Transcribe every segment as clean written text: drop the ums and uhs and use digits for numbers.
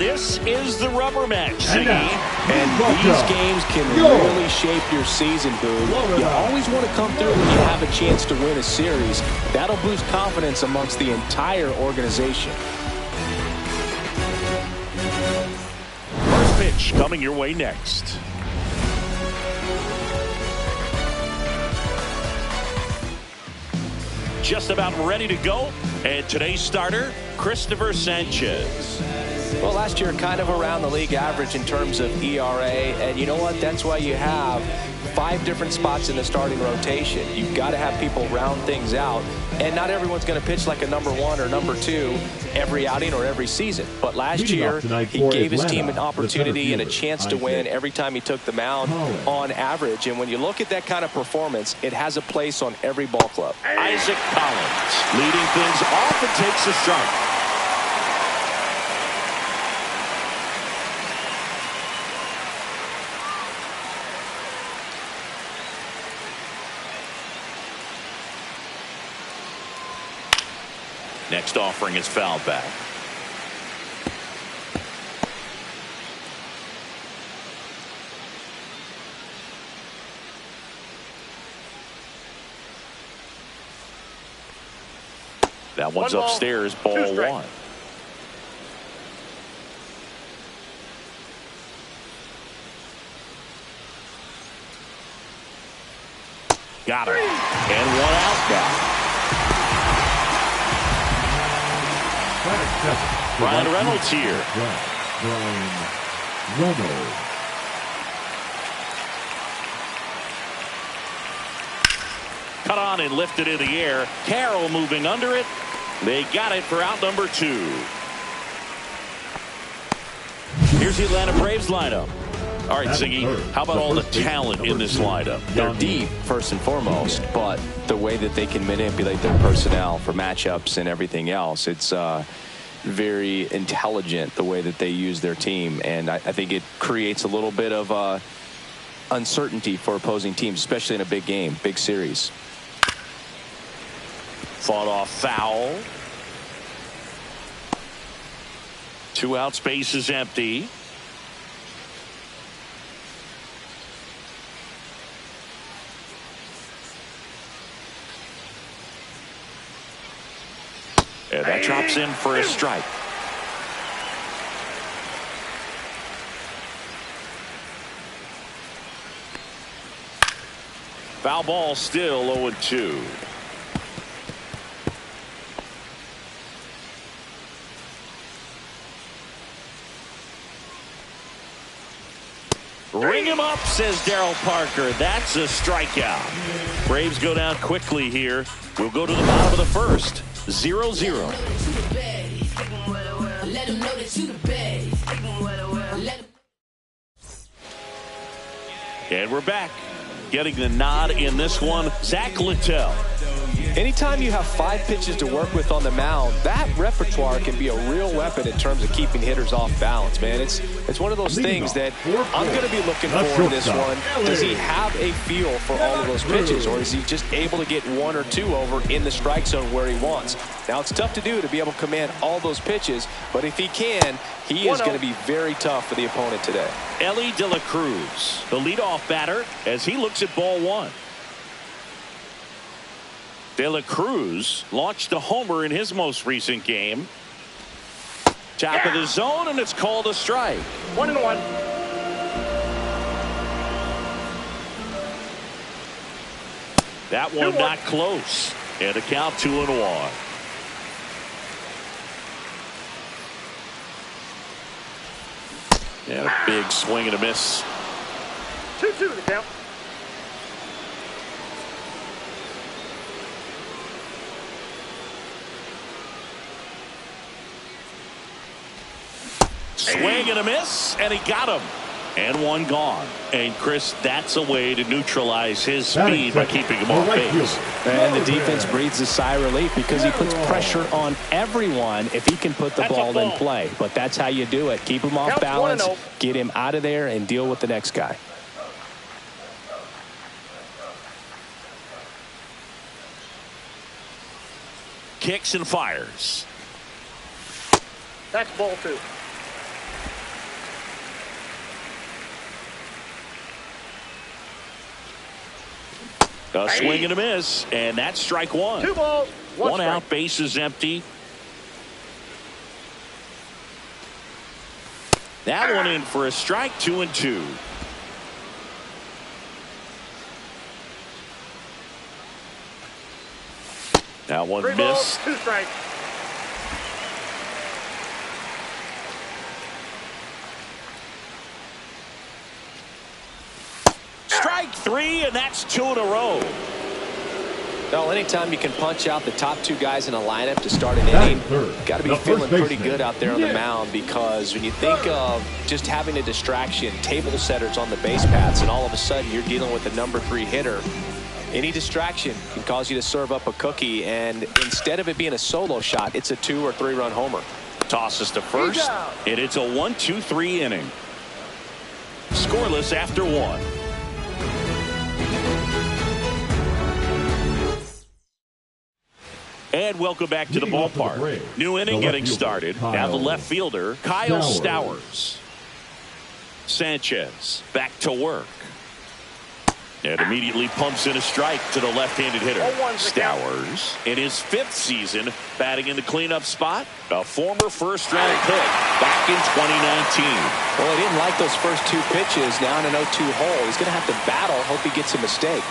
this is the rubber match. And these games can really shape your season, Boone. You always want to come through when you have a chance to win a series. That'll boost confidence amongst the entire organization. First pitch coming your way next. Just about ready to go. And today's starter, Christopher Sanchez. Well, last year kind of around the league average in terms of ERA. And you know what? That's why you have 5 different spots in the starting rotation. You've got to have people round things out. And not everyone's going to pitch like a number 1 or number 2 every outing or every season. But last year, he gave his team an opportunity and a chance to win every time he took the mound on average. And when you look at that kind of performance, it has a place on every ball club. Isaac Collins leading things off and takes a strike. Next offering is fouled back. That one's upstairs, ball 1. Got her. And 1 out now. Ryan Reynolds here. Ryan Reynolds. Cut on and lifted in the air. Carroll moving under it. They got it for out number 2. Here's the Atlanta Braves lineup. All right, Ziggy, how about all the talent in this lineup? They're deep, first and foremost, but the way that they can manipulate their personnel for matchups and everything else, it's very intelligent the way that they use their team. And I think it creates a little bit of uncertainty for opposing teams, especially in a big game, big series. Fought off foul. 2 out, space is empty. And that drops in for a strike. Foul ball, still 0-2. Ring him up, says Darryl Parker. That's a strikeout. Braves go down quickly here. We'll go to the bottom of the first. 0-0. And we're back. Getting the nod in this one, Zach Littell. Anytime you have 5 pitches to work with on the mound, that repertoire can be a real weapon in terms of keeping hitters off balance, man. It's one of those things that I'm going to be looking for in this one. Does he have a feel for all of those pitches, or is he just able to get 1 or 2 over in the strike zone where he wants? Now, it's tough to do to be able to command all those pitches, but if he can, he is going to be very tough for the opponent today. Ellie De La Cruz, the leadoff batter, as he looks at ball 1. De La Cruz launched a homer in his most recent game. Top of the zone, and it's called a strike. 1-1. That one not close. And a count 2-1. And a big swing and a miss. 2-2 the count. Swing and a miss, and he got him. And 1 gone. And Chris, that's a way to neutralize his speed by keeping him off base. And the defense breathes a sigh of relief because he puts pressure on everyone if he can put the ball in play. But that's how you do it. Keep him off balance, get him out of there, and deal with the next guy. Kicks and fires. That's ball 2. A swing and a miss, and that's strike one. 2 balls, 1 One strike. out, base is empty. That one in for a strike, 2-2. That one 3 balls, missed. 2 strikes. Strike 3, and that's 2 in a row. Well, anytime you can punch out the top 2 guys in a lineup to start an inning, got to be feeling pretty good out there on the mound, because when you think of just having a distraction, table setters on the base paths, and all of a sudden you're dealing with the number 3 hitter, any distraction can cause you to serve up a cookie, and instead of it being a solo shot, it's a 2 or 3 run homer. Tosses to first, and it's a 1-2-3 inning. Scoreless after 1. And welcome back to the ballpark. New inning getting started. Now the left fielder, Kyle Stowers. Sanchez back to work. And immediately pumps in a strike to the left-handed hitter. Stowers, in his 5th season, batting in the cleanup spot. A former first-round pick back in 2019. Well, he didn't like those first 2 pitches. Now in an 0-2 hole, he's going to have to battle. Hope he gets a mistake.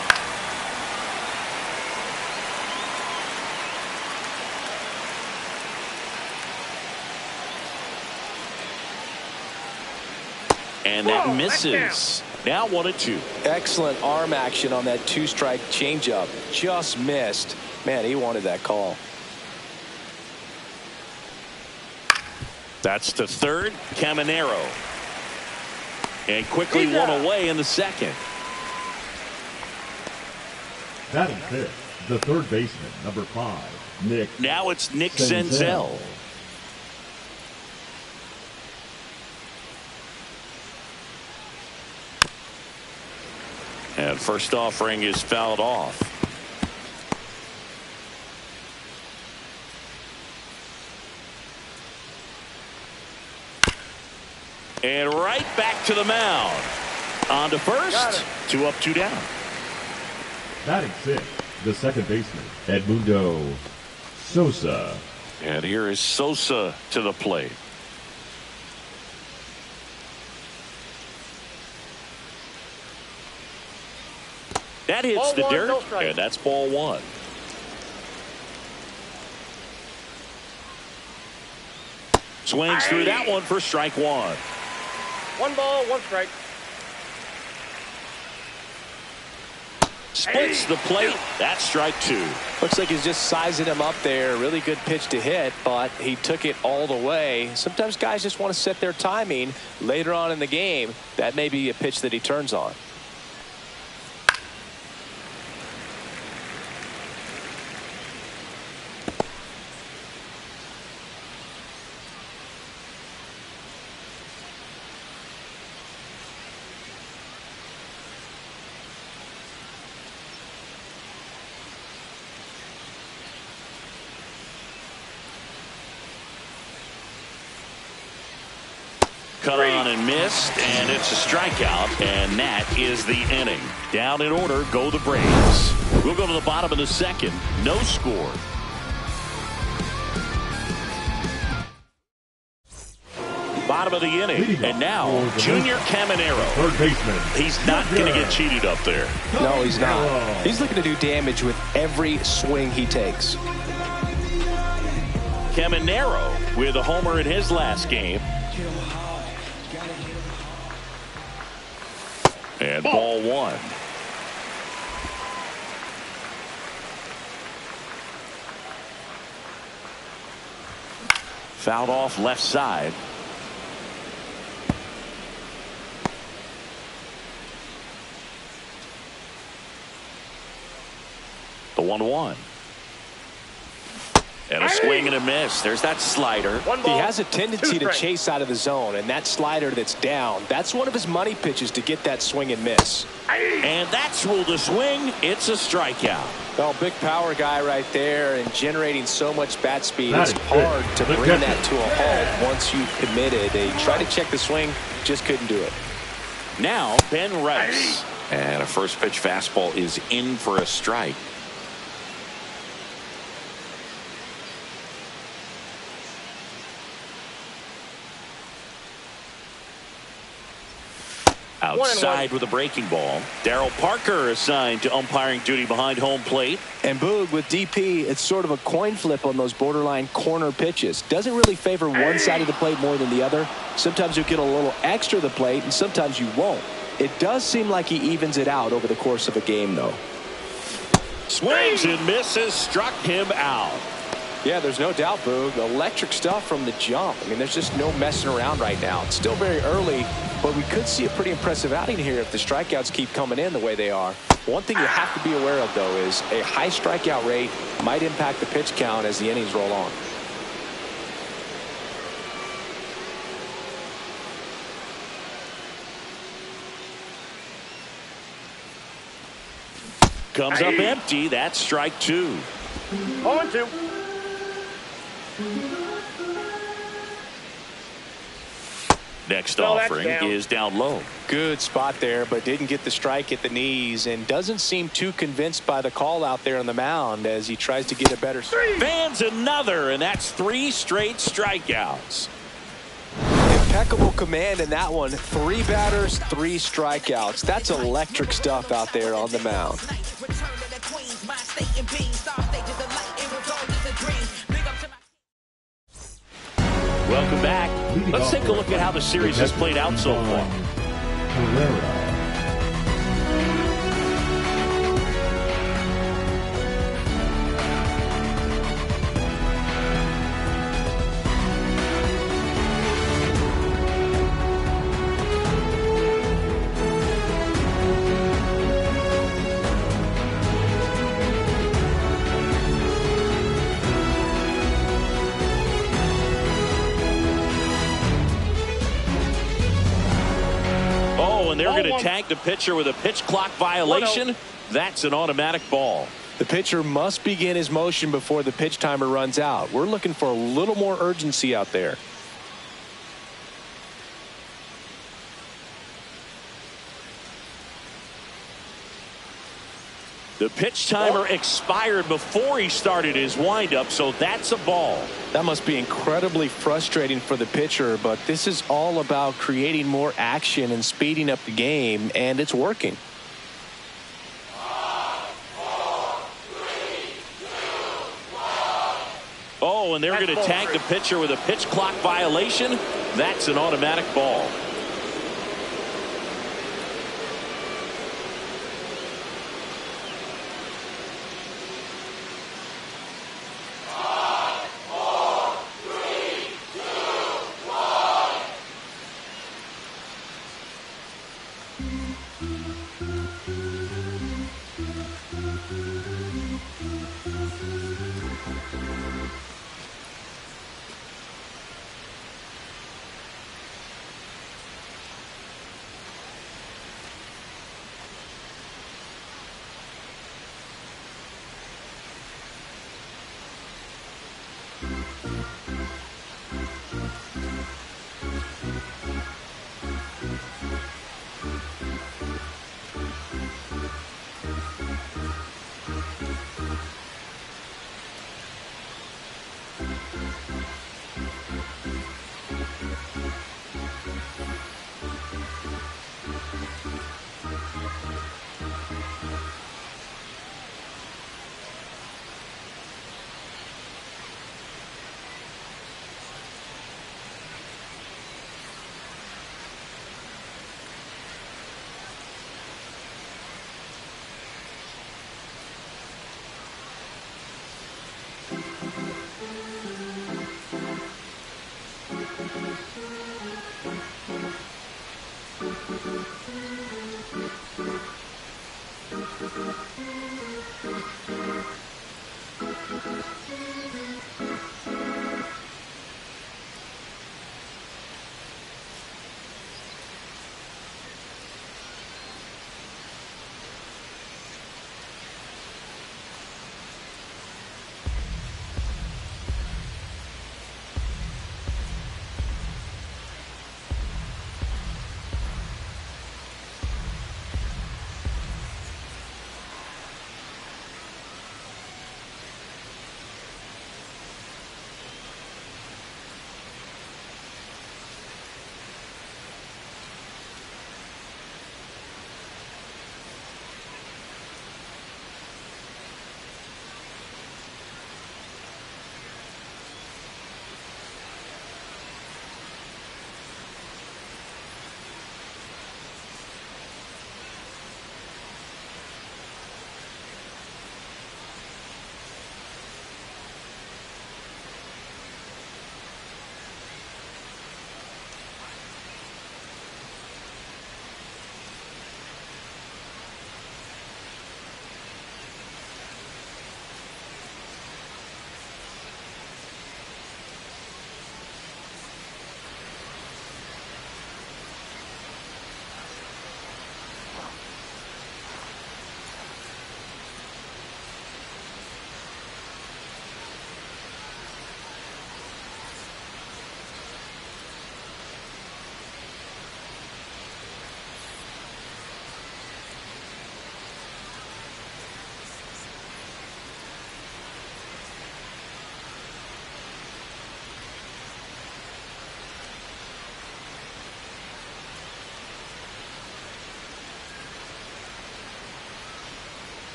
And that misses. Now 1-2. Excellent arm action on that 2-strike changeup. Just missed. Man, he wanted that call. That's to third, Caminero. And quickly one away in the second. Batting 5th, the third baseman, number 5, Nick. Now it's Nick Senzel. And first offering is fouled off. And right back to the mound. On to first. 2 up, 2 down. Batting 6th, the second baseman, Edmundo Sosa. And here is Sosa to the plate. That hits Ball the 1, dirt, no strike. and that's ball 1. Swings through that one for strike 1. 1 ball, 1 strike. Splits the plate. That's strike 2. Looks like he's just sizing him up there. Really good pitch to hit, but he took it all the way. Sometimes guys just want to set their timing later on in the game. That may be a pitch that he turns on. Cut on and missed, and it's a strikeout, and that is the inning. Down in order go the Braves. We'll go to the bottom of the second. No score. Bottom of the inning, and now Junior Caminero. Third baseman. He's not going to get cheated up there. No, he's not. He's looking to do damage with every swing he takes. Caminero with a homer in his last game. And ball 1. Fouled off left side. The 1-1. And a swing and a miss. There's that slider. He has a tendency to chase out of the zone, and that slider that's down, that's one of his money pitches to get that swing and miss. And that's ruled a swing. It's a strikeout. Well, big power guy right there, and generating so much bat speed. It's hard to bring that to a halt once you've committed. They tried to check the swing, just couldn't do it. Now Ben Rice. And a first pitch fastball is in for a strike. Outside with a breaking ball. Darryl Parker assigned to umpiring duty behind home plate. And Boog, with DP, it's sort of a coin flip on those borderline corner pitches. Doesn't really favor one side of the plate more than the other. Sometimes you'll get a little extra the plate, and sometimes you won't. It does seem like he evens it out over the course of a game, though. Swings and misses, struck him out. Yeah, there's no doubt, Boog. Electric stuff from the jump. I mean, there's just no messing around right now. It's still very early, but we could see a pretty impressive outing here if the strikeouts keep coming in the way they are. One thing you have to be aware of, though, is a high strikeout rate might impact the pitch count as the innings roll on. Comes up empty. That's strike two. 0-2. Next offering is down low. Good spot there, but didn't get the strike at the knees and doesn't seem too convinced by the call out there on the mound as he tries to get a better swing. Fans another, and that's 3 straight strikeouts. Impeccable command in that one. 3 batters, 3 strikeouts. That's electric stuff out there on the mound. Welcome back. Let's take a look at how the series has played out so far. Herrera. And they're going to tag the pitcher with a pitch clock violation. That's an automatic ball. The pitcher must begin his motion before the pitch timer runs out. We're looking for a little more urgency out there. The pitch timer expired before he started his windup, so that's a ball. That must be incredibly frustrating for the pitcher, but this is all about creating more action and speeding up the game, and it's working. 5, 4, 3, 2, 1. And they're going to tag the pitcher with a pitch clock violation. That's an automatic ball.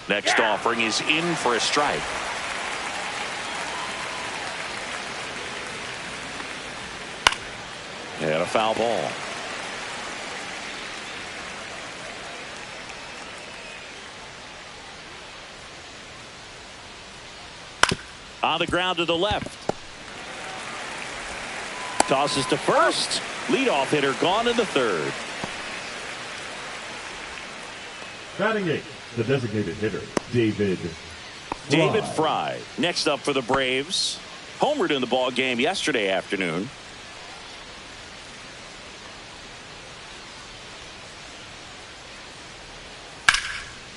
Next offering is in for a strike. And a foul ball. On the ground to the left. Tosses to first. Leadoff hitter gone in the third. Batting eighth, the designated hitter, David Fry. Next up for the Braves. Homered in the ball game yesterday afternoon.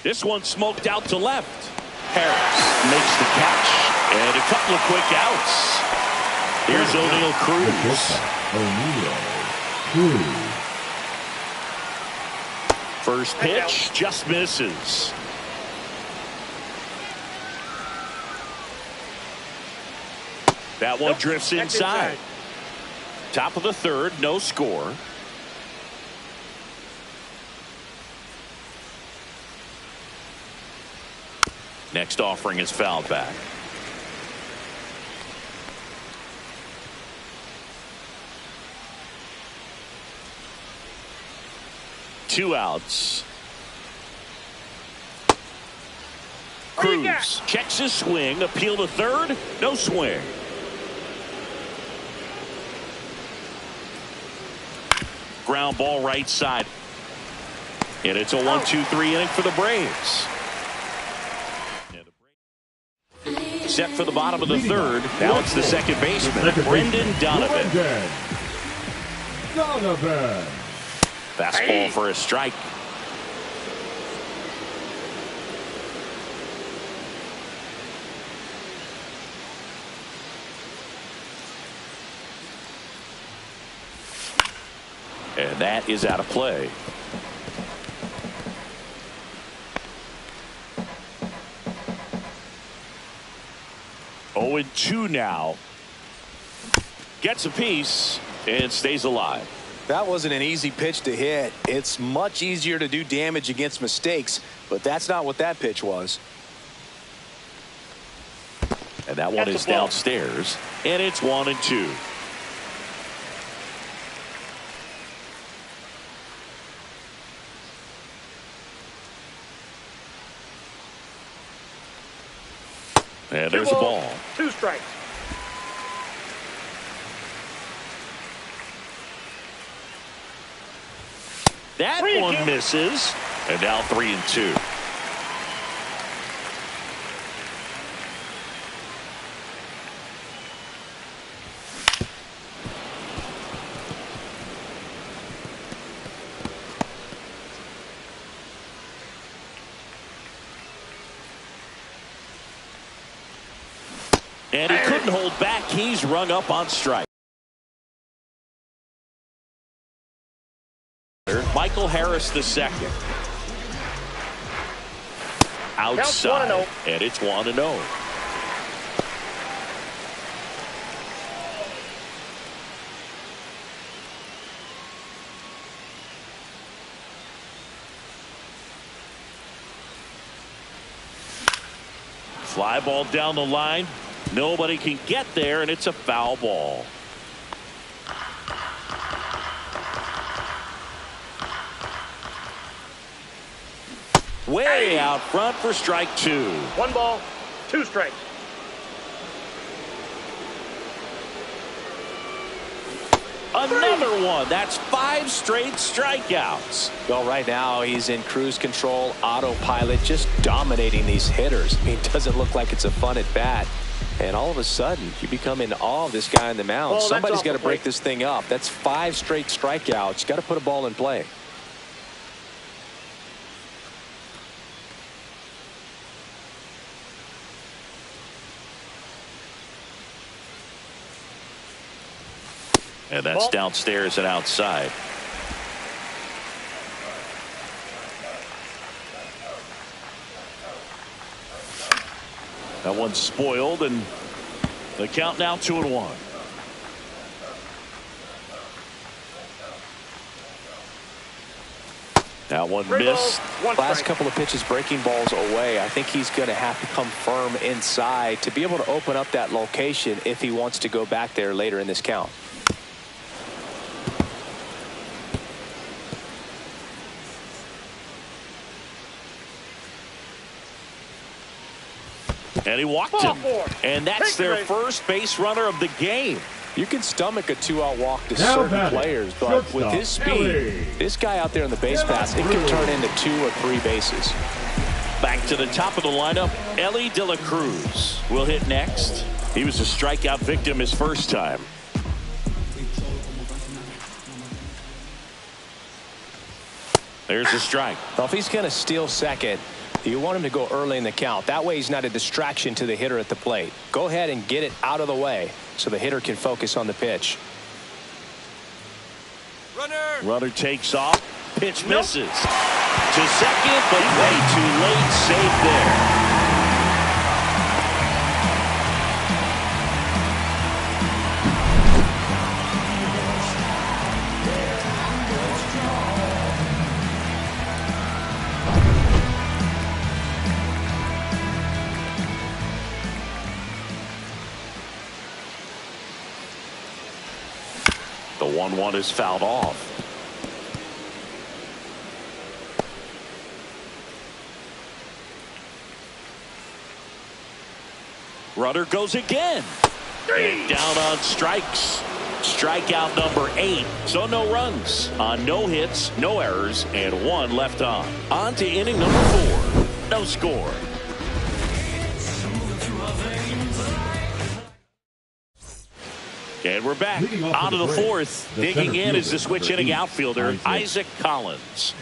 This one smoked out to left. Harris makes the catch. And a couple of quick outs. Here's O'Neill Cruz. First pitch just misses. That one drifts inside. Top of the third, no score. Next offering is fouled back. Two outs. Cruz checks his swing. Appeal to third. No swing. Ground ball right side. And it's a 1-2-3 inning for the Braves. Set for the bottom of the third. Now it's the second baseman, Brendan Donovan. Fastball for a strike. And that is out of play. Oh, 0-2 now. Gets a piece and stays alive. That wasn't an easy pitch to hit. It's much easier to do damage against mistakes, but that's not what that pitch was. And that one is downstairs, and it's 1-2. And there's a ball. 2 strikes. That one misses. And now 3-2. And he couldn't hold back. He's rung up on strike. Michael Harris the second. Outside. And it's 1-0. Fly ball down the line. Nobody can get there, and it's a foul ball. Way out front for strike 2. 1 ball, 2 strikes. Another one. That's 5 straight strikeouts. Well, right now he's in cruise control, autopilot, just dominating these hitters. I mean, it doesn't look like it's a fun at bat. And all of a sudden, you become in awe of this guy on the mound. Oh, somebody's got to break this thing up. That's 5 straight strikeouts. Got to put a ball in play. And that's downstairs and outside. That one's spoiled, and the count now 2-1. That one missed. Last couple of pitches breaking balls away. I think he's going to have to come firm inside to be able to open up that location if he wants to go back there later in this count. And he walked him. And that's their first base runner of the game. You can stomach a 2-out walk to certain players, but with his speed, this guy out there on the base pass, it can turn into 2 or 3 bases. Back to the top of the lineup, Ellie De La Cruz will hit next. He was a strikeout victim his first time. There's a strike. Well, if he's going to steal second, you want him to go early in the count. That way he's not a distraction to the hitter at the plate. Go ahead and get it out of the way so the hitter can focus on the pitch. Runner takes off. Pitch misses. To second, but way too late. Safe there. The 1-1 is fouled off. Runner goes again. And down on strikes. Strikeout number 8. So no runs on no hits, no errors, and 1 left on. On to inning number 4. No score. And we're back on to the 4th. Digging in is the switch hitting outfielder, Isaac Collins.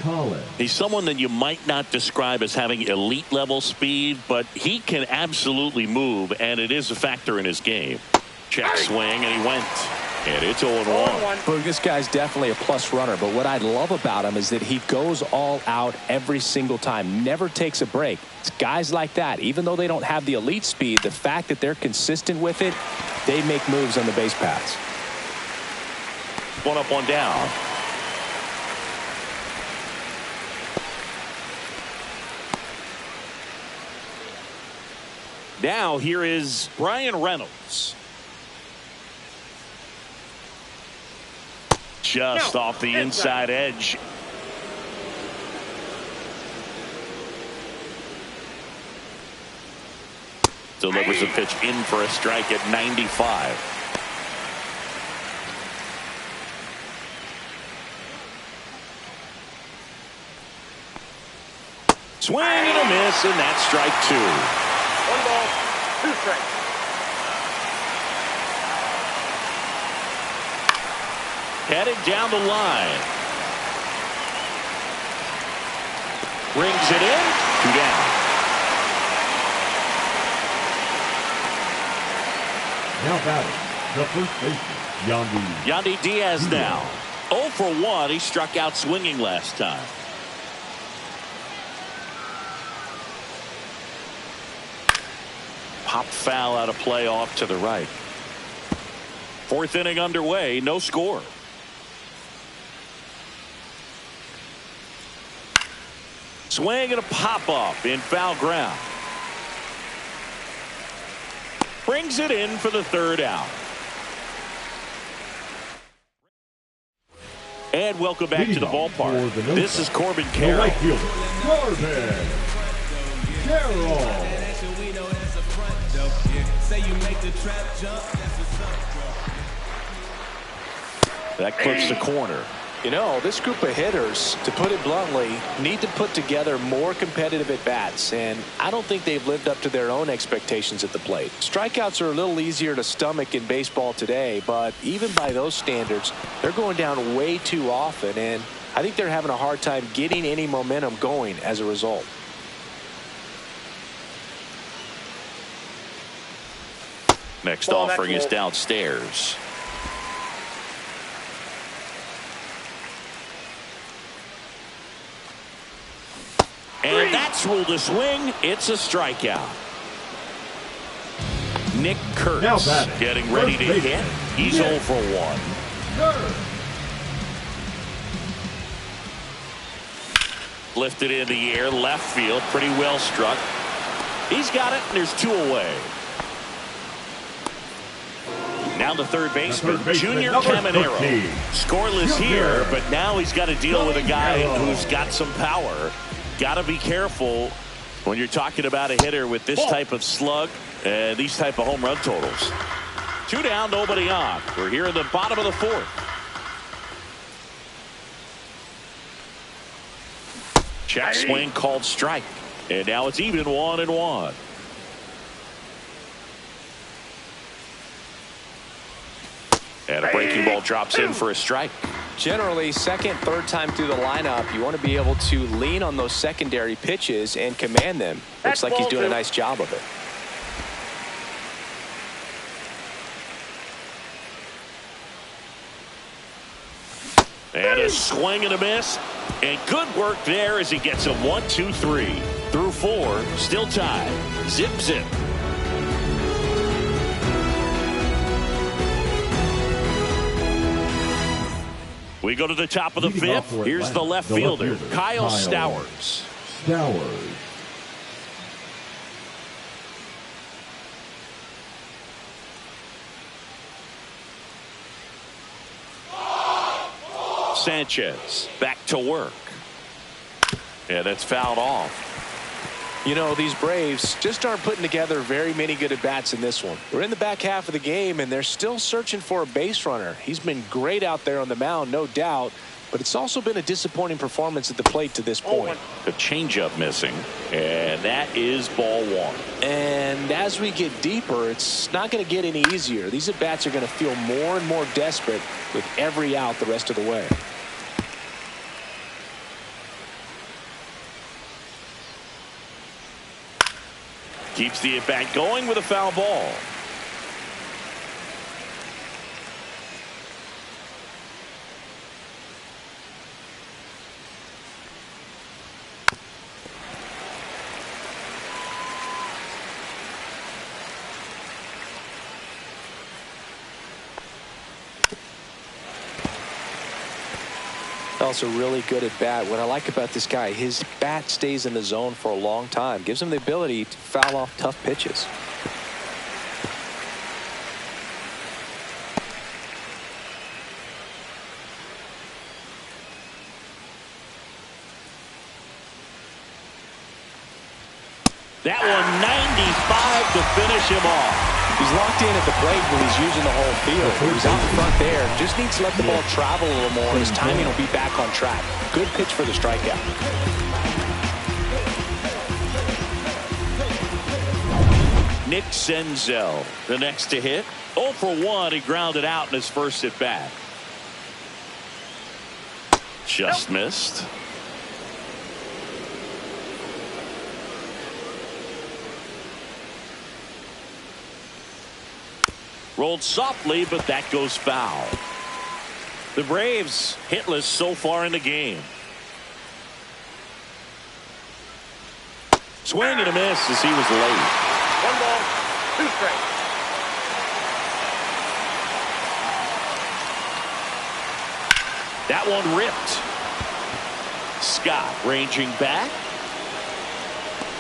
He's someone that you might not describe as having elite level speed, but he can absolutely move, and it is a factor in his game. Check swing, and he went. And it's 0-1. Well, this guy's definitely a plus runner, but what I love about him is that he goes all out every single time, never takes a break. It's guys like that, even though they don't have the elite speed, the fact that they're consistent with it, they make moves on the base paths. 1 up, 1 down. Now here is Brian Reynolds. Just off the inside edge. Delivers a pitch in for a strike at 95. Swing and a miss, and that's strike 2. 1 ball, 2 strikes. Headed down the line. Brings it in. 2 down. Now batting, the first baseman, Yandy Diaz now. 0 for 1. He struck out swinging last time. Pop foul out of play off to the right. 4th inning underway. No score. Swing and a pop-up in foul ground. Brings it in for the 3rd out. And welcome back to the ballpark. This is Corbin Carroll. The right fielder, Corbin Carroll. That clips the corner. You know, this group of hitters, to put it bluntly, need to put together more competitive at-bats, and I don't think they've lived up to their own expectations at the plate. Strikeouts are a little easier to stomach in baseball today, but even by those standards, they're going down way too often, and I think they're having a hard time getting any momentum going as a result. Next offering is downstairs. And that's ruled a swing. It's a strikeout. Nick Kurtz getting ready to hit. He's 0 for 1. Lifted in the air, left field, pretty well struck. He's got it, and there's 2 away. Now the third baseman, Junior Caminero. Scoreless here, but now he's got to deal with a guy who's got some power. Got to be careful when you're talking about a hitter with this type of slug and these type of home run totals. 2 down, nobody on. We're here in the bottom of the 4th. Check swing called strike. And now it's even 1-1. And a breaking ball drops in for a strike. Generally, second, third time through the lineup, you want to be able to lean on those secondary pitches and command them. Looks like he's doing a nice job of it. And a swing and a miss. And good work there as he gets him 1, 2, 3. Through 4, still tied. Zip, zip. We go to the top of the 5th. Here's the left fielder, Kyle Stowers. Sanchez back to work. Yeah, that's fouled off. You know, these Braves just aren't putting together very many good at-bats in this one. We're in the back half of the game, and they're still searching for a base runner. He's been great out there on the mound, no doubt, but it's also been a disappointing performance at the plate to this point. The changeup missing, and that is ball 1. And as we get deeper, it's not going to get any easier. These at-bats are going to feel more and more desperate with every out the rest of the way. Keeps the at-bat going with a foul ball. Also really good at bat. What I like about this guy, his bat stays in the zone for a long time. Gives him the ability to foul off tough pitches. That one 95 to finish him off. He's locked in at the plate when he's using the whole field. He's out in front there. Just needs to let the ball travel a little more. His timing will be back on track. Good pitch for the strikeout. Nick Senzel, the next to hit. 0 for 1. He grounded out in his first at bat. Just missed. Rolled softly, but that goes foul. The Braves hitless so far in the game. Swing and a miss as he was late. 1 ball, 2 strikes. That one ripped. Scott ranging back.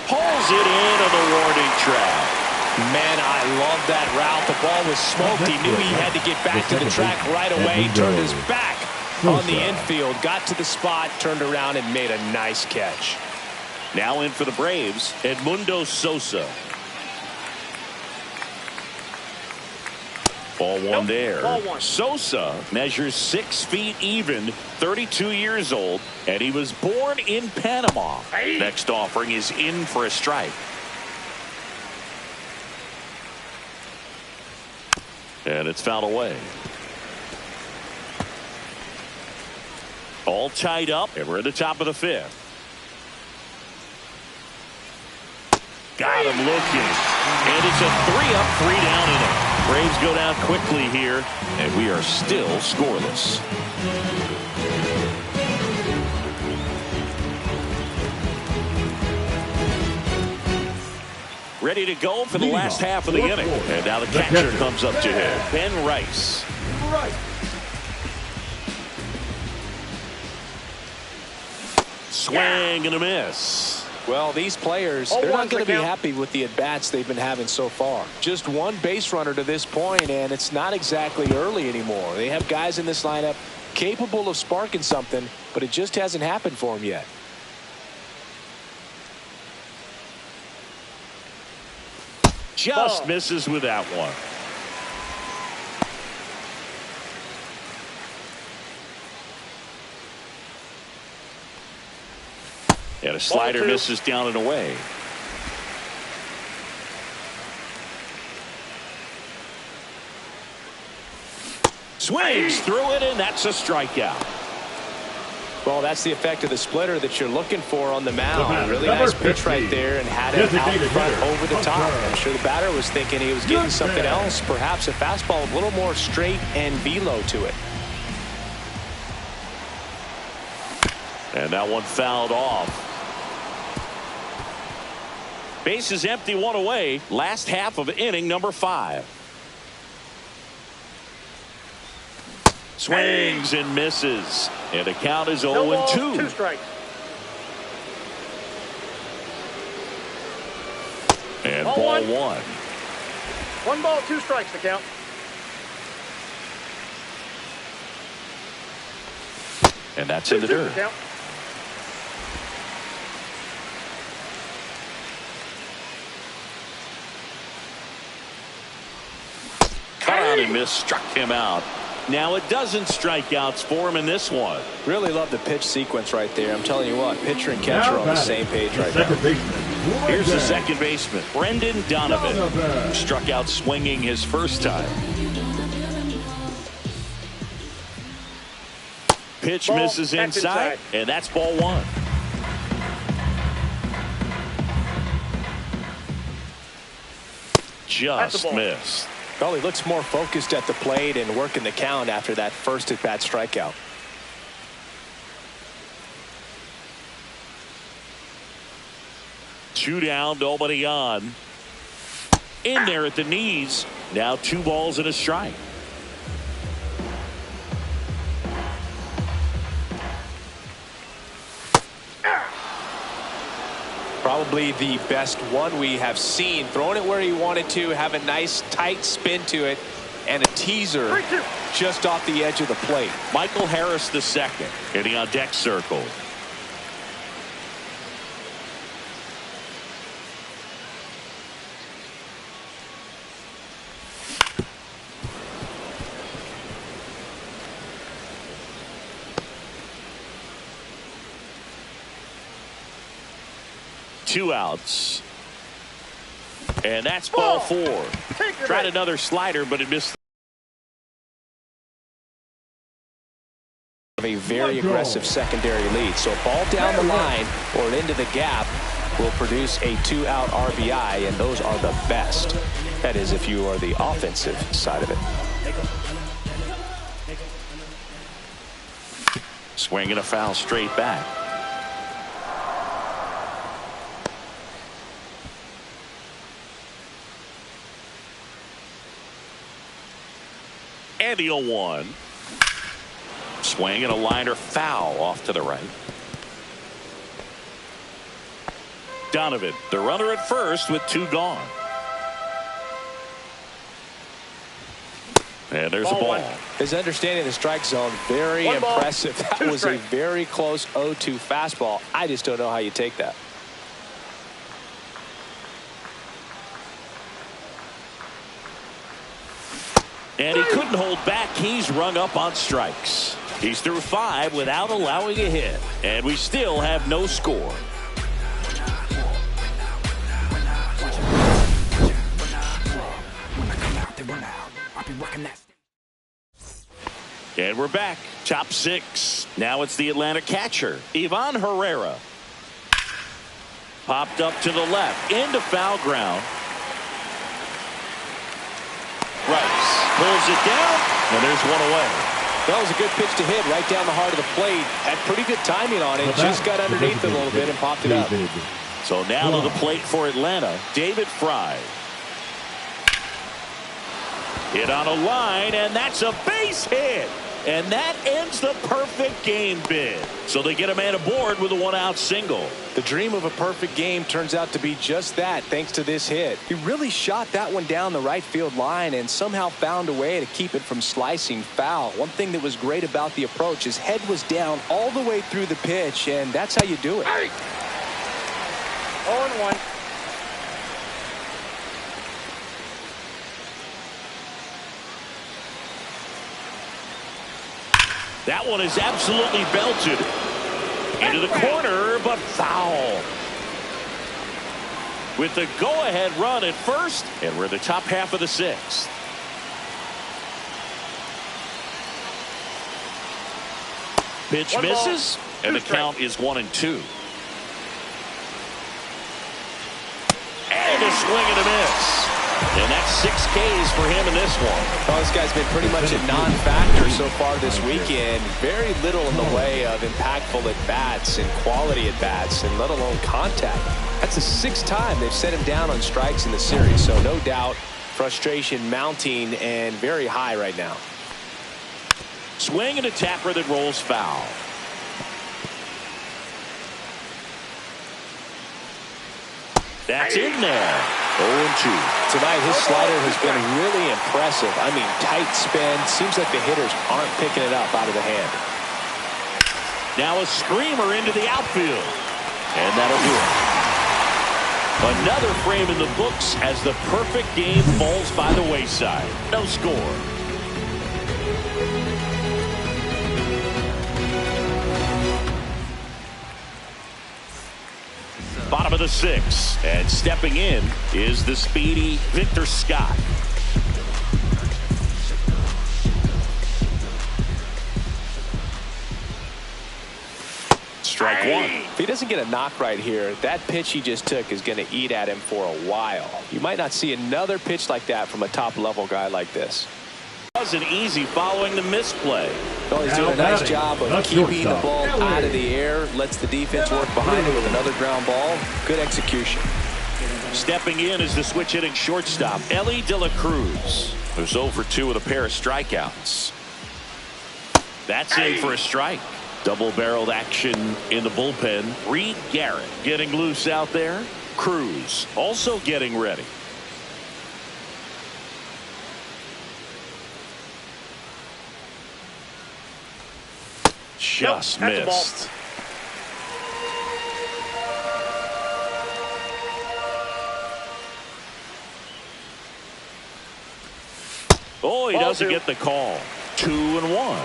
Pulls it in on the warning track. Man, I love that route. The ball was smoked. He knew he had to get back to the track right away. Turned his back on the infield. Got to the spot, turned around, and made a nice catch. Now in for the Braves, Edmundo Sosa. Ball one there. Ball one. Sosa measures 6 feet even, 32 years old, and he was born in Panama. Hey. Next offering is in for a strike. And it's fouled away. All tied up, and we're at the top of the 5th. Got him looking. And it's a 3-up, 3-down inning. Braves go down quickly here, and we are still scoreless. Ready to go for the last half of the inning. And now the catcher comes up to him, Ben Rice. Swing and a miss. Well, these players, they're not going to be happy with the at-bats they've been having so far. Just one base runner to this point, and it's not exactly early anymore. They have guys in this lineup capable of sparking something, but it just hasn't happened for them yet. Just misses with that one. And a slider misses down and away. Swings through it, and that's a strikeout. Well, that's the effect of the splitter that you're looking for on the mound. Really nice pitch right there and had it out front over the top. I'm sure the batter was thinking he was getting something else, perhaps a fastball a little more straight and velo to it. And that one fouled off. Base is empty, one away. Last half of inning number 5. Swings and misses. And the count is 0-2. 2 strikes. And ball one. 1 ball, 2 strikes to count. And that's in the dirt. Count. Cut out and missed, struck him out. Now it doesn't strikeouts for him in this one. Really love the pitch sequence right there. I'm telling you what, pitcher and catcher are on the same page right now. Here's the second baseman, Brendan Donovan. Struck out swinging his first time. Pitch misses inside, and that's ball one. Just missed. Well, he looks more focused at the plate and working the count after that first at-bat strikeout. Two down, nobody on. In there at the knees. Now 2 balls and a strike. Probably the best one we have seen. Throwing it where he wanted to, have a nice tight spin to it, and a teaser just off the edge of the plate. Michael Harris the second, hitting on deck circle. Two outs. And that's ball 4. Tried another slider, but it missed. A very aggressive secondary lead. So a ball down the line or into the gap will produce a 2-out RBI, and those are the best. That is if you are the offensive side of it. Swing and a foul straight back. And the 0-1. Swing and a liner foul off to the right. Donovan, the runner at first with 2 gone. And there's a ball. His understanding of the strike zone, very impressive. That was a very close 0-2 fastball. I just don't know how you take that. And he couldn't hold back. He's rung up on strikes. He's through 5 without allowing a hit. And we still have no score. And we're back. Top 6. Now it's the Atlanta catcher, Ivan Herrera. Popped up to the left. Into foul ground. Rice pulls it down. And there's one away. That was a good pitch to hit right down the heart of the plate. Had pretty good timing on it. Just got underneath it a little bit and popped it up. So now to the plate for Atlanta, David Fry. Hit on a line, and that's a base hit. And that ends the perfect game bid. So they get a man aboard with a 1-out single. The dream of a perfect game turns out to be just that thanks to this hit. He really shot that one down the right field line and somehow found a way to keep it from slicing foul. One thing that was great about the approach, his head was down all the way through the pitch, and that's how you do it. 0-1. That one is absolutely belted into the corner, but foul. With the go-ahead run at first, and we're in the top half of the 6th. Pitch misses, and the count is 1-2. And a swing and a miss. And that's 6 Ks for him in this one. Well, this guy's been pretty much a non-factor so far this weekend. Very little in the way of impactful at-bats and quality at-bats, and let alone contact. That's the 6th time they've set him down on strikes in the series. So no doubt frustration mounting and very high right now. Swing and a tapper that rolls foul. That's in there. 0-2. Tonight, his slider has been really impressive. I mean, tight spin. Seems like the hitters aren't picking it up out of the hand. Now a screamer into the outfield. And that'll do it. Another frame in the books as the perfect game falls by the wayside. No score. Bottom of the 6th, and stepping in is the speedy Victor Scott. Strike 1. If he doesn't get a knock right here, that pitch he just took is going to eat at him for a while. You might not see another pitch like that from a top-level guy like this. Wasn't easy following the misplay. Well, he's doing a nice job of keeping the ball out of the air, lets the defense work behind it with another ground ball. Good execution. Stepping in is the switch hitting shortstop, Ellie De La Cruz, who's 0 for 2 with a pair of strikeouts. That's in for a strike. Double-barreled action in the bullpen. Reed Garrett getting loose out there. Cruz also getting ready. Just missed. Oh, he doesn't get the call. 2-1.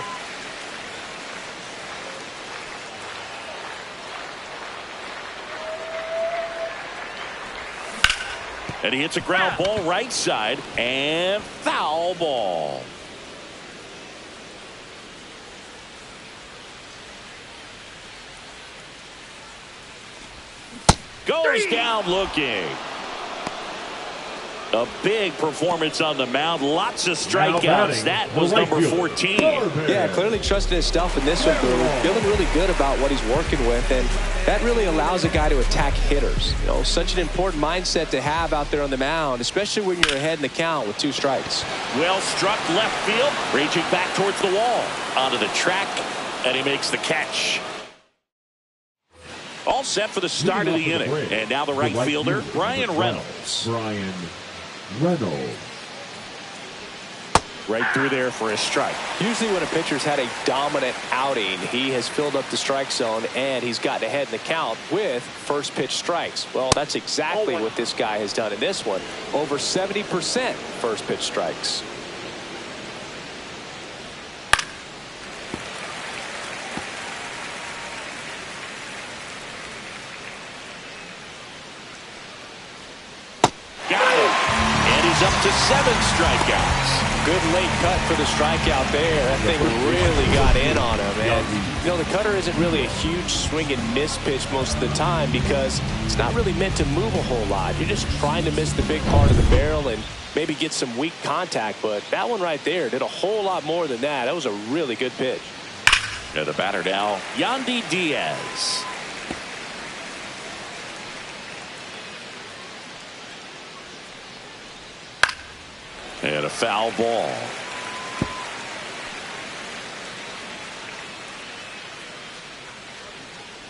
And he hits a ground ball right side, and foul ball. Goes down looking. A big performance on the mound. Lots of strikeouts. That was number 14. Yeah, clearly trusting his stuff in this one, feeling really good about what he's working with, and that really allows a guy to attack hitters. You know, such an important mindset to have out there on the mound, especially when you're ahead in the count with 2 strikes. Well struck left field, reaching back towards the wall. Onto the track, and he makes the catch. All set for the start of the inning. And now the right fielder, Brian Reynolds. Right through there for a strike. Usually when a pitcher's had a dominant outing, he has filled up the strike zone and he's gotten ahead in the count with first pitch strikes. Well, that's exactly what this guy has done in this one. Over 70% first pitch strikes. up to 7 strikeouts. Good late cut for the strikeout there. That thing really got in on him. And, you know, the cutter isn't really a huge swing and miss pitch most of the time because it's not really meant to move a whole lot. You're just trying to miss the big part of the barrel and maybe get some weak contact. But that one right there did a whole lot more than that. That was a really good pitch. And the batter now, Yandy Diaz. And a foul ball.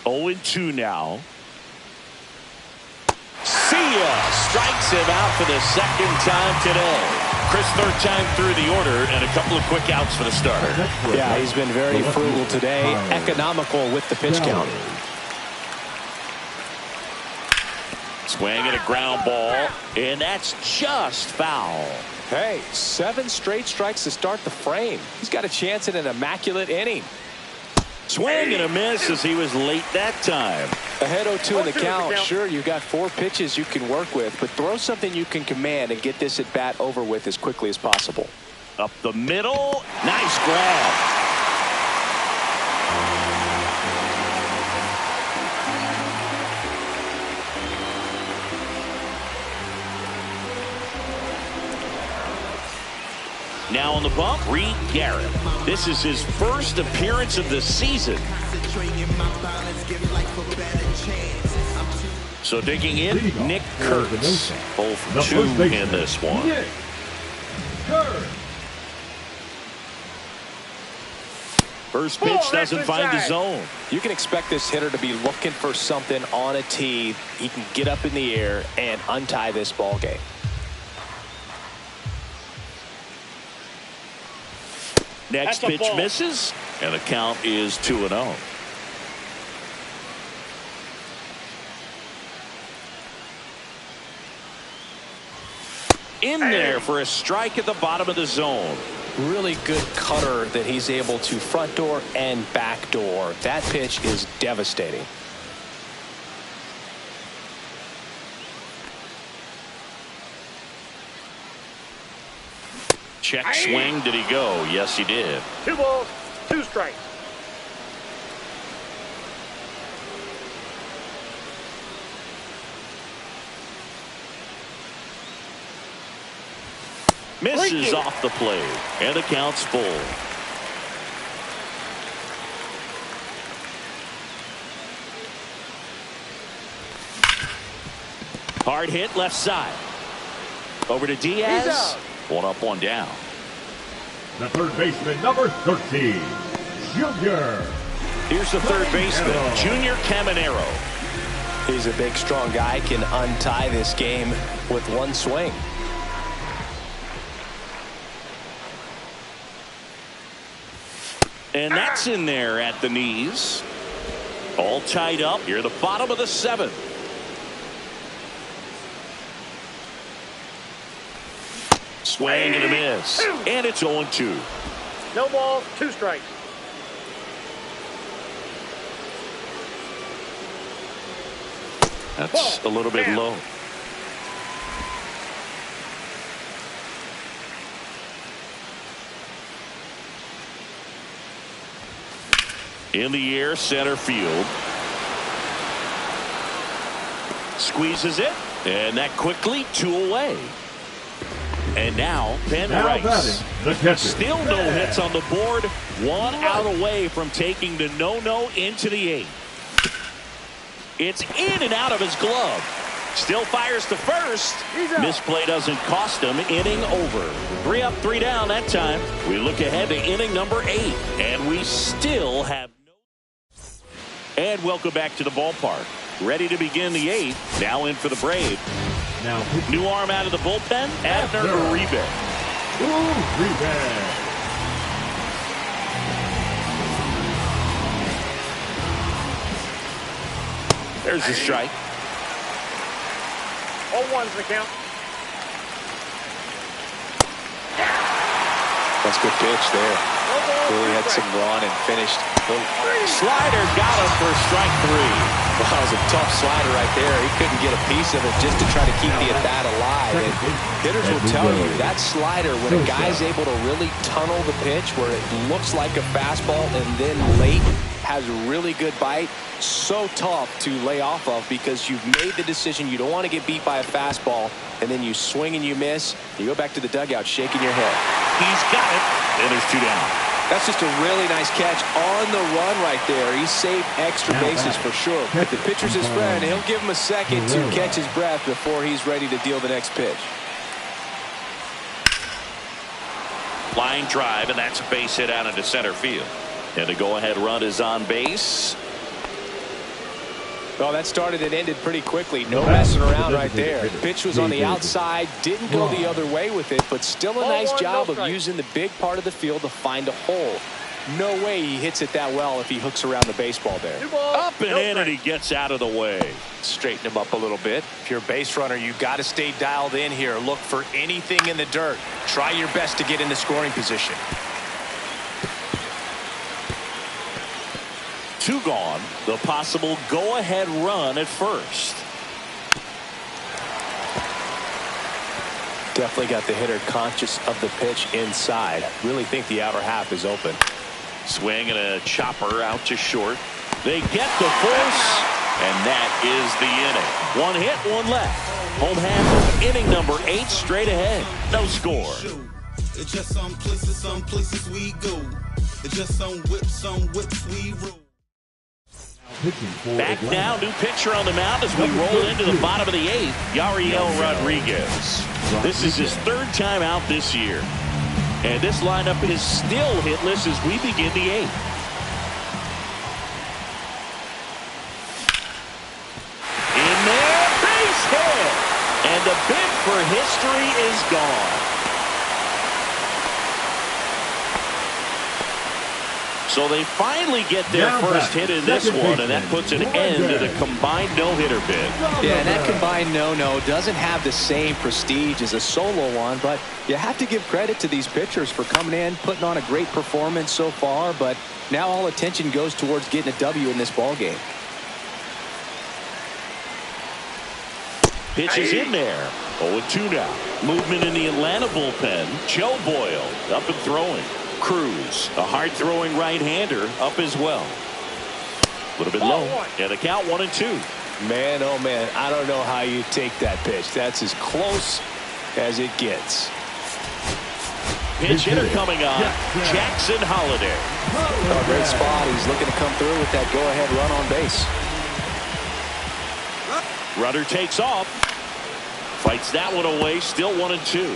Oh, 0-2 now. See ya! Strikes him out for the second time today. Chris, third time through the order, and a couple of quick outs for the starter. Yeah, he's been very frugal today. Economical with the pitch count. Swing and a ground ball, and that's just foul. Hey, 7 straight strikes to start the frame. He's got a chance at an immaculate inning. Swing and a miss as he was late that time. Ahead 0-2 in the count. Sure, you've got 4 pitches you can work with, but throw something you can command and get this at bat over with as quickly as possible. Up the middle. Nice grab. Now on the bump, Reed Garrett. This is his first appearance of the season. So digging in, Nick Kurtz. Both 2 in this one. First pitch doesn't find the zone. You can expect this hitter to be looking for something on a tee. He can get up in the air and untie this ball game. Next pitch misses, and the count is 2-0. In there for a strike at the bottom of the zone. Really good cutter that he's able to front door and back door. That pitch is devastating. Check swing. Did he go? Yes, he did. 2 balls, 2 strikes. Misses off the plate, and the count's full. Hard hit left side. Over to Diaz. 1 up, 1 down. The third baseman, number 13, Junior. Here's the third baseman, Junior Caminero. He's a big, strong guy. Can untie this game with 1 swing. And that's in there at the knees. All tied up here at the bottom of the 7th. Swing and a miss. And it's 0-2. No balls, 2 strikes. That's a little bit low. In the air, center field. Squeezes it, and that quickly 2 away. And now Ben Rice. Still no hits on the board. 1 out away from taking the no-no into the 8th. It's in and out of his glove. Still fires to first. Misplay doesn't cost him. Inning over. 3 up, 3 down that time. We look ahead to inning number 8. And we still have no. And welcome back to the ballpark. Ready to begin the 8th. Now in for the Braves. Now, New arm out of the bullpen. Abner Uribe. There's the strike. 0-1's the count. That's a good pitch there. Really had some run and finished. Slider got him for strike 3. Well, that was a tough slider right there. He couldn't get a piece of it just to try to keep the at-bat alive. And hitters will tell you that slider, when a guy's able to really tunnel the pitch where it looks like a fastball and then late has really good bite, so tough to lay off of because you've made the decision you don't want to get beat by a fastball, and then you swing and you miss. You go back to the dugout shaking your head. He's got it, and there's 2 down. That's just a really nice catch on the run right there. He saved extra bases for sure. But the pitcher's his friend. He'll give him a second to catch his breath before he's ready to deal the next pitch. Line drive, and that's a base hit out into center field. And the go-ahead run is on base. Well, that started and ended pretty quickly. No messing around right there. Pitch was on the outside, didn't go the other way with it, but still a nice job of using the big part of the field to find a hole. No way he hits it that well if he hooks around the baseball there. Up and in, and he gets out of the way. Straighten him up a little bit. If you're a base runner, you got to stay dialed in here. Look for anything in the dirt. Try your best to get into scoring position. 2 gone. The possible go-ahead run at first. Definitely got the hitter conscious of the pitch inside. Really think the outer half is open. Swing and a chopper out to short. They get the force, and that is the inning. 1 hit, 1 left. Home half of inning number 8 straight ahead. No score. It's just some places we go. It's just some whips we roll. Back now, new pitcher on the mound as we roll into the bottom of the 8th, Yariel Rodriguez. This is his 3rd time out this year. And this lineup is still hitless as we begin the 8th. In there, base hit! And the bid for history is gone. So they finally get their first hit in this one, and that puts an end to the combined no-hitter bid. Yeah, and that combined no-no doesn't have the same prestige as a solo one, but you have to give credit to these pitchers for coming in, putting on a great performance so far, but now all attention goes towards getting a W in this ballgame. Pitch is in there. 0-2 now. Movement in the Atlanta bullpen. Joe Boyle up and throwing. Cruz, a hard-throwing right-hander, up as well. A little bit low. And the count 1-2. Man, oh man, I don't know how you take that pitch. That's as close as it gets. Pitch hitter coming on, Jackson Holliday. Oh, great spot. He's looking to come through with that go-ahead run on base. Runner takes off. Fights that one away, still 1-2.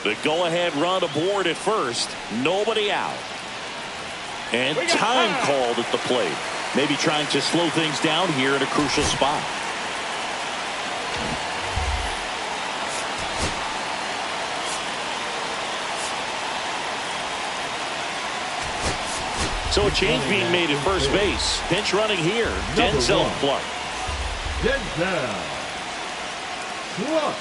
The go-ahead run aboard at first. Nobody out. And time called at the plate. Maybe trying to slow things down here in a crucial spot. So a change being made at first base. Pinch running here. Denzel Clark. Denzel Clark.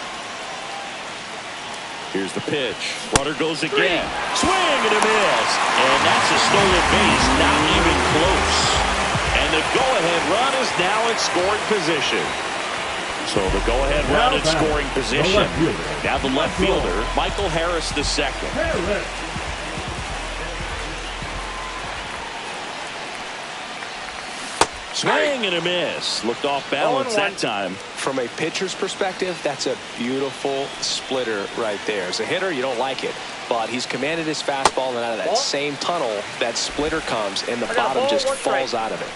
Here's the pitch. Runner goes again. Swing and a miss. And that's a stolen base. Not even close. And the go-ahead run is now in scoring position. So the go-ahead run in scoring position. Now the left fielder, Michael Harris the second. Swing and a miss. Looked off balance that time. From a pitcher's perspective, that's a beautiful splitter right there. As a hitter, you don't like it, but he's commanded his fastball, and out of that same tunnel, that splitter comes, and the bottom just falls out of it.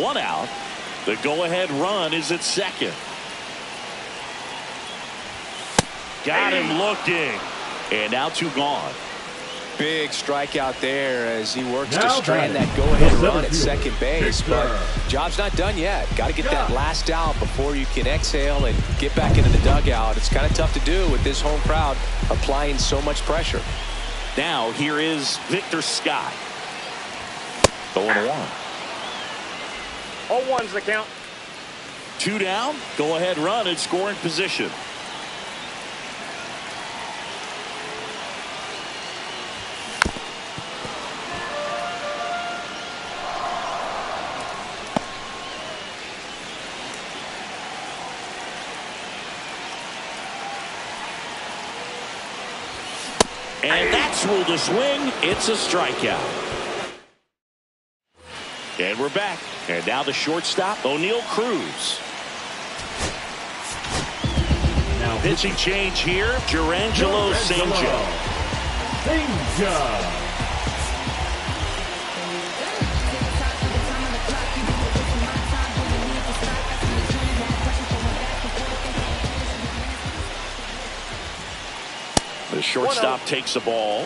One out. The go-ahead run is at second. Got him looking. And now 2 gone. Big strikeout there as he works to strand that go-ahead run at second base. But job's not done yet. Got to get that last out before you can exhale and get back into the dugout. It's kind of tough to do with this home crowd applying so much pressure. Now here is Victor Scott. The 1-1. 0-1's the count. 2 down. Go ahead run in scoring position. And that's ruled a swing. It's a strikeout. And we're back. And now the shortstop, O'Neal Cruz. Now Pitching change here, Jurangelo Senja. The shortstop takes the ball.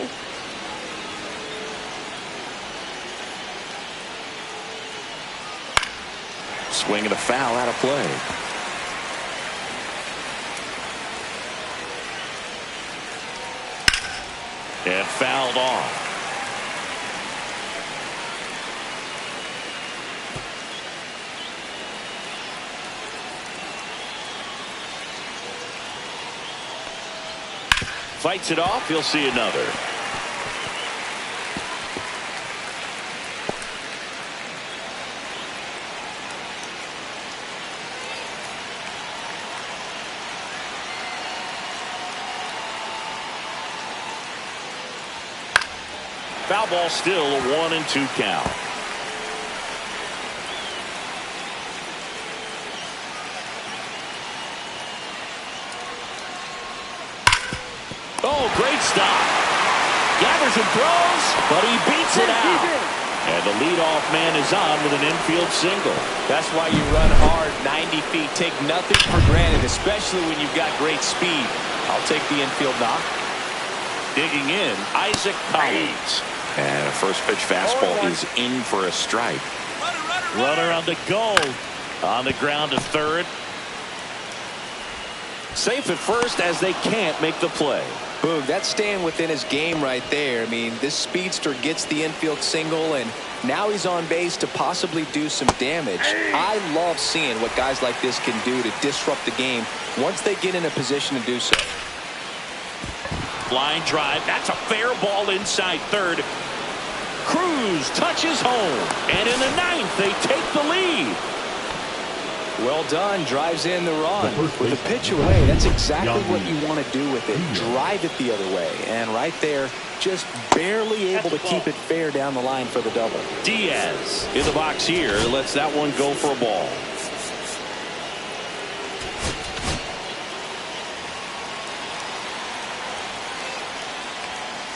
Swing and a foul out of play. And fouled off. Fights it off. He'll see another. Foul ball, still a 1-2 count. Oh, great stop. Gathers and throws, but he beats it out. And the leadoff man is on with an infield single. That's why you run hard 90 feet. Take nothing for granted, especially when you've got great speed. I'll take the infield knock. Digging in, Isaac Collins. And a first pitch fastball is in for a strike. Runner on the go. On the ground to third. Safe at first as they can't make the play. Boog, that's staying within his game right there. I mean, this speedster gets the infield single, and now he's on base to possibly do some damage. I love seeing what guys like this can do to disrupt the game once they get in a position to do so. Line drive. That's a fair ball inside third. Cruz touches home. And in the ninth, they take the lead. Well done. Drives in the run. With a pitch away, that's exactly what you want to do with it. Drive it the other way. And right there, just barely able to keep it fair down the line for the double. Diaz in the box here. Lets that one go for a ball.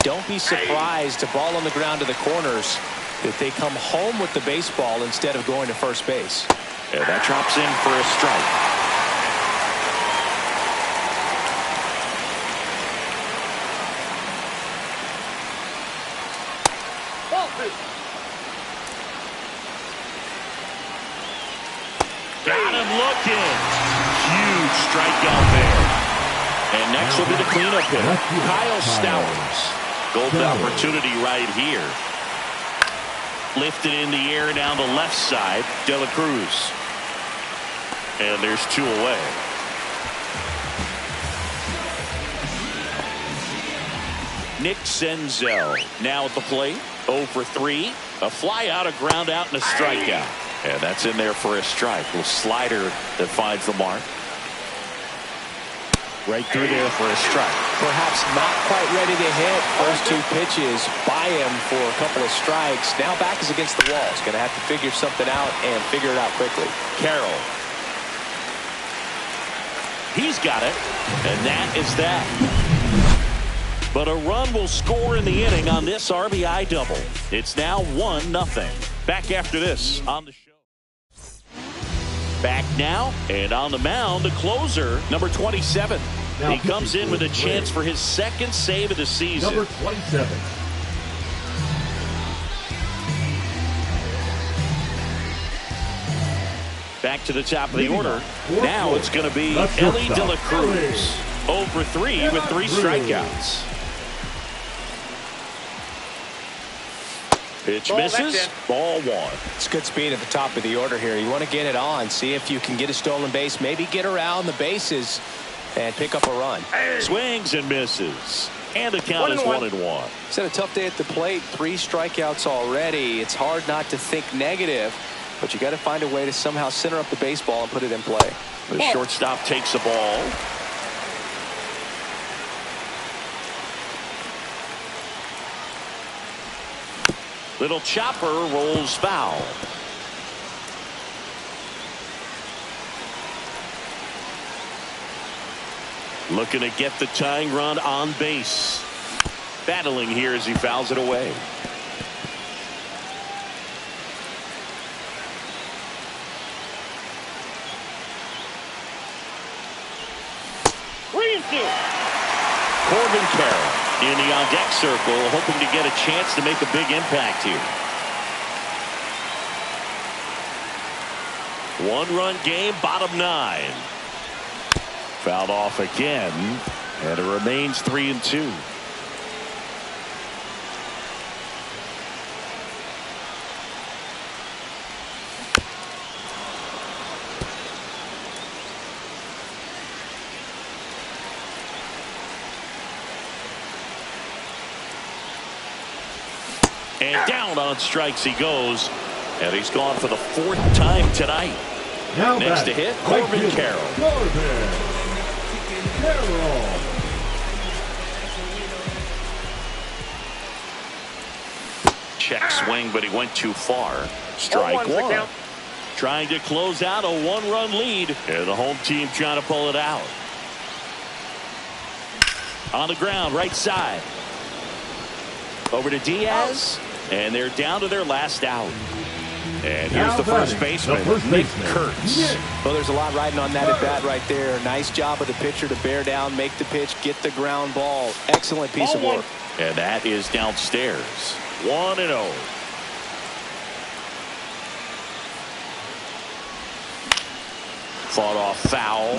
Don't be surprised to ball on the ground to the corners if they come home with the baseball instead of going to first base. And that drops in for a strike. Got him looking. Huge strikeout there. And next will be the cleanup hitter, Kyle Stowers. Golden opportunity right here. Lifted in the air down the left side. De La Cruz. And there's 2 away. Nick Senzel now at the plate. 0 for 3. A fly out, a ground out, and a strikeout. And that's in there for a strike. A little slider that finds the mark. Right through there for a strike. Perhaps not quite ready to hit. First 2 pitches by him for a couple of strikes. Now back is against the wall. He's going to have to figure something out and figure it out quickly. Carroll. He's got it. And that is that. But a run will score in the inning on this RBI double. It's now 1-0. Back after this on the show. Back now, and on the mound, the closer, number 27. He comes in with a chance for his 2nd save of the season. Number 27. Back to the top of the order. Now it's going to be Ellie De La Cruz. 0 for 3 with 3 strikeouts. Pitch Ball, misses. Ball one. It's good speed at the top of the order here. You want to get it on, see if you can get a stolen base, maybe get around the bases and pick up a run. Swings and misses. And the count is 1-1. He's had a tough day at the plate. 3 strikeouts already. It's hard not to think negative, but you got to find a way to somehow center up the baseball and put it in play. The shortstop takes the ball. Little chopper rolls foul. Looking to get the tying run on base. Battling here as he fouls it away. Corbin Carroll in the on-deck circle, hoping to get a chance to make a big impact here. 1-run game, bottom 9. Fouled off again, and it remains 3-2. And down on strikes he goes, and he's gone for the 4th time tonight. Now next to hit, Corbin Carroll. Corbin Carroll. Check swing, but he went too far. Strike 1. Trying to close out a 1-run lead, and the home team trying to pull it out. On the ground, right side. Over to Diaz, and they're down to their last out. And here's the first baseman, Nick Kurtz. Well, there's a lot riding on that at bat right there. Nice job of the pitcher to bear down, make the pitch, get the ground ball. Excellent piece of work. And that is downstairs. 1-0. Fought off foul.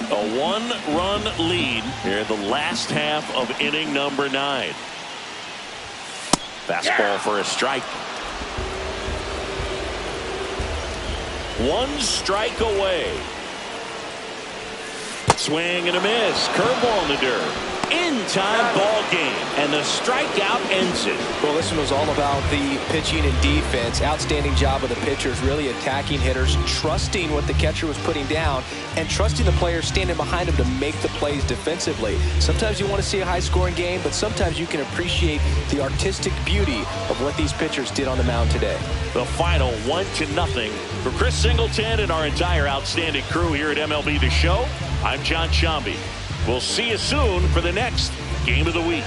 A 1-run lead here in the last half of inning number 9. Fastball for a strike. 1 strike away. Swing and a miss. Curveball in the dirt. In-time ball game, and the strikeout ends it. Well, this one was all about the pitching and defense. Outstanding job of the pitchers, really attacking hitters, trusting what the catcher was putting down, and trusting the players standing behind him to make the plays defensively. Sometimes you want to see a high-scoring game, but sometimes you can appreciate the artistic beauty of what these pitchers did on the mound today. The final 1-0 for Chris Singleton and our entire outstanding crew here at MLB The Show. I'm John Shambi. We'll see you soon for the next Game of the Week.